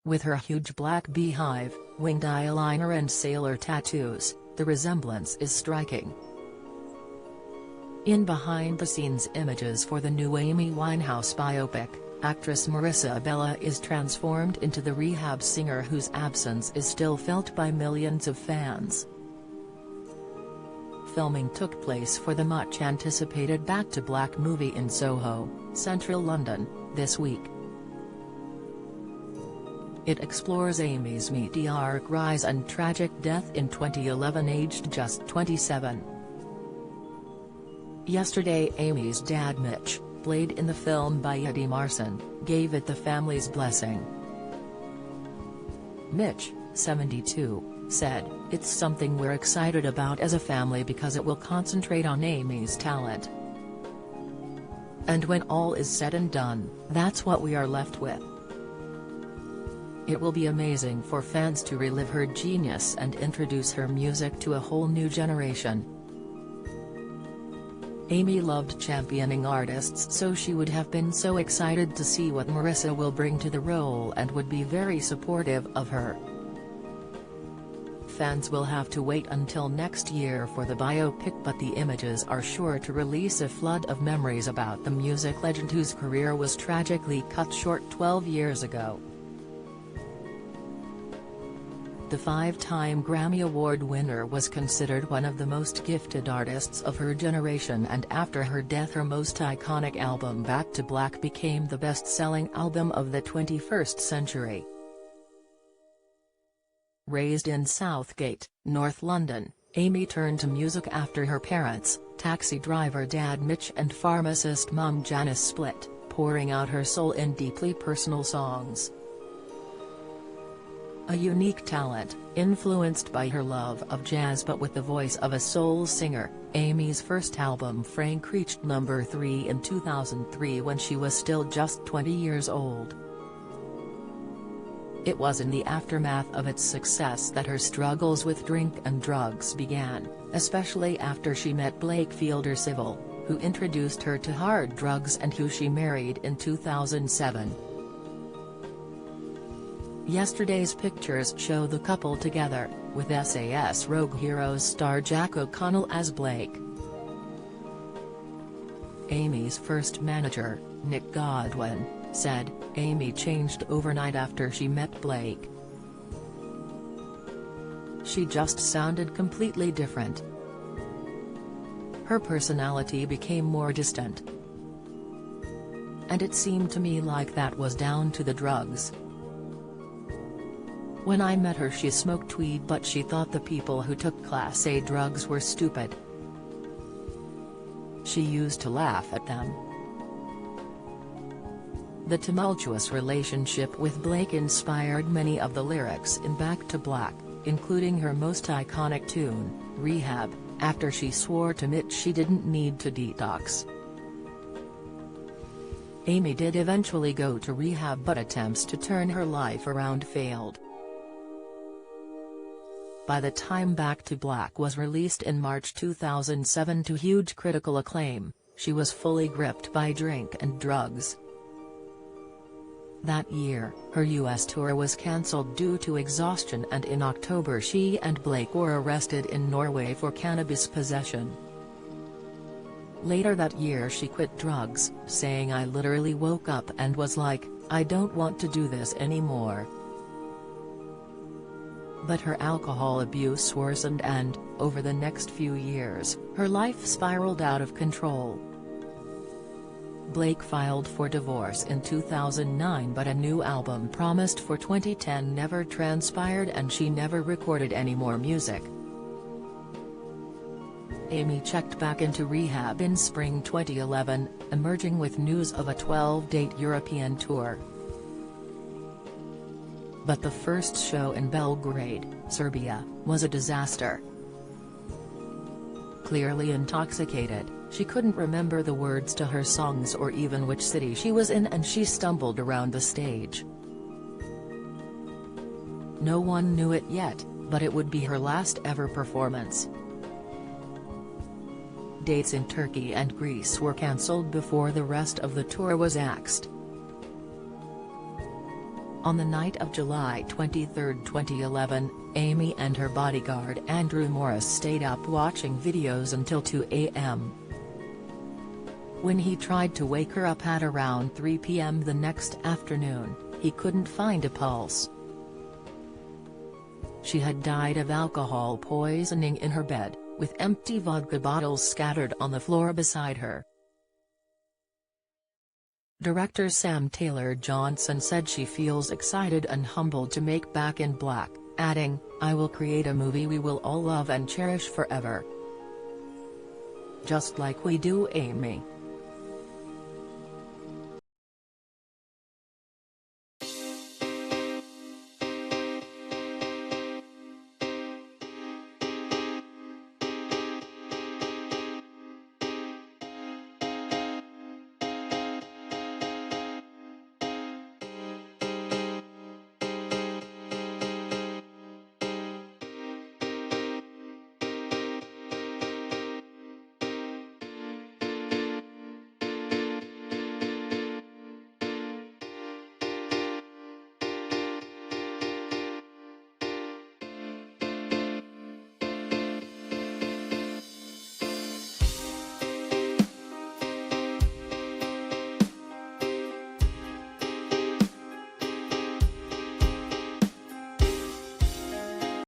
With her huge black beehive, winged eyeliner and sailor tattoos, the resemblance is striking. In behind-the-scenes images for the new Amy Winehouse biopic, actress Marissa Abela is transformed into the rehab singer whose absence is still felt by millions of fans. Filming took place for the much-anticipated Back to Black movie in Soho, central London, this week. It explores Amy's meteoric rise and tragic death in 2011, aged just 27. Yesterday, Amy's dad Mitch, played in the film by Eddie Marsan, gave it the family's blessing. Mitch, 72, said, "It's something we're excited about as a family because it will concentrate on Amy's talent. And when all is said and done, that's what we are left with. It will be amazing for fans to relive her genius and introduce her music to a whole new generation." Amy loved championing artists, so she would have been so excited to see what Marissa will bring to the role and would be very supportive of her. Fans will have to wait until next year for the biopic, but the images are sure to release a flood of memories about the music legend whose career was tragically cut short 12 years ago. The five-time Grammy Award winner was considered one of the most gifted artists of her generation, and after her death her most iconic album Back to Black became the best-selling album of the 21st century. Raised in Southgate, North London, Amy turned to music after her parents, taxi driver dad Mitch and pharmacist mum Janice split, pouring out her soul in deeply personal songs. A unique talent, influenced by her love of jazz but with the voice of a soul singer, Amy's first album Frank reached number 3 in 2003 when she was still just 20 years old. It was in the aftermath of its success that her struggles with drink and drugs began, especially after she met Blake Fielder Civil, who introduced her to hard drugs and who she married in 2007. Yesterday's pictures show the couple together, with SAS Rogue Heroes star Jack O'Connell as Blake. Amy's first manager, Nick Godwin, said, "Amy changed overnight after she met Blake. She just sounded completely different. Her personality became more distant. And it seemed to me like that was down to the drugs. When I met her she smoked weed, but she thought the people who took Class A drugs were stupid. She used to laugh at them." The tumultuous relationship with Blake inspired many of the lyrics in Back to Black, including her most iconic tune, Rehab, after she swore to Mitch she didn't need to detox. Amy did eventually go to rehab, but attempts to turn her life around failed. By the time Back to Black was released in March 2007 to huge critical acclaim, she was fully gripped by drink and drugs. That year, her US tour was cancelled due to exhaustion, and in October she and Blake were arrested in Norway for cannabis possession. Later that year she quit drugs, saying, "I literally woke up and was like, I don't want to do this anymore." But her alcohol abuse worsened and, over the next few years, her life spiraled out of control. Blake filed for divorce in 2009, but a new album promised for 2010 never transpired and she never recorded any more music. Amy checked back into rehab in spring 2011, emerging with news of a 12-date European tour. But the first show in Belgrade, Serbia, was a disaster. Clearly intoxicated, she couldn't remember the words to her songs or even which city she was in, and she stumbled around the stage. No one knew it yet, but it would be her last ever performance. Dates in Turkey and Greece were cancelled before the rest of the tour was axed. On the night of July 23, 2011, Amy and her bodyguard Andrew Morris stayed up watching videos until 2 a.m. When he tried to wake her up at around 3 p.m. the next afternoon, he couldn't find a pulse. She had died of alcohol poisoning in her bed, with empty vodka bottles scattered on the floor beside her. Director Sam Taylor Johnson said she feels excited and humbled to make Back in Black, adding, "I will create a movie we will all love and cherish forever. Just like we do, Amy."